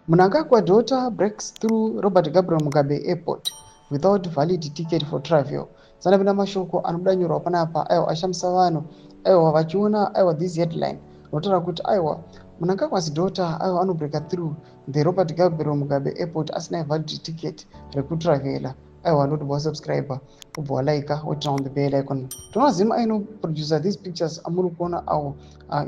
Mnangagwa daughter breaks through Robert Gabriel Mugabe airport without valid ticket for travel. Sana vina mashoko anodanyurwa panapa aiwa ashamisa vanhu aiwa vachiona aiwa this headline notaura kuti aiwa Mnangagwa's daughter aiwa anobreka through the Robert Gabriel Mugabe airport asina valid ticket rekutravela. Aiwa ndoti wasubscriber ubva walaika woturn on the bell icon. Tonazima aino producer these pictures amuri kuona awo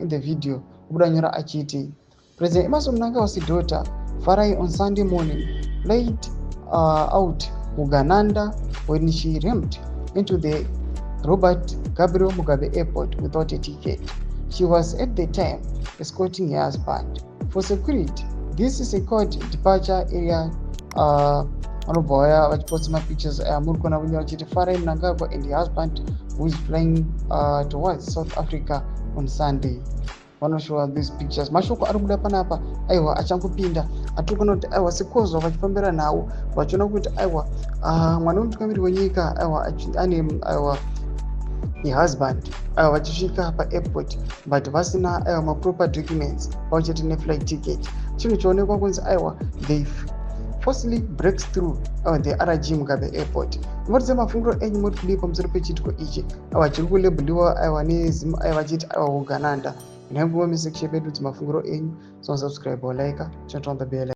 in the video ubudanyura achiti President Emmerson Mnangagwa's daughter Farai on Sunday morning played out Ugananda when she rammed into the Robert Gabriel Mugabe airport without a ticket. She was at the time escorting her husband. For security, this is a court departure area. Anoboya vachiposta mapictures muri kuona vinhu vachiti Farai Mnangagwa and her husband who is flying towards South Africa on Sunday. Vanoshowa these pictures. Mashoko ari kuda panapa aiwa achangopinda atirikuona kuti aiwa sekozwa vachifambira nawo vachiona kuti aiwa mwana wemutungamiri wenyika aiwa ane aiwa husband aiwa vachisvika paairport but vasina aiwa maproper documents pamwechete neflight ticket. Chinhu choonekwa kunzi aiwa they forcibly breaks through the RGM Mugabe airport. Murize mafungiro enyu muri kudii pamusoro pechitiko ichi aiwa chiri kulebheliwa aiwa neZim aiwa vachiti aiwa Ugananda. Nhangu musection yedu mafungiro enyu, so subscribe or like, turn on the bell.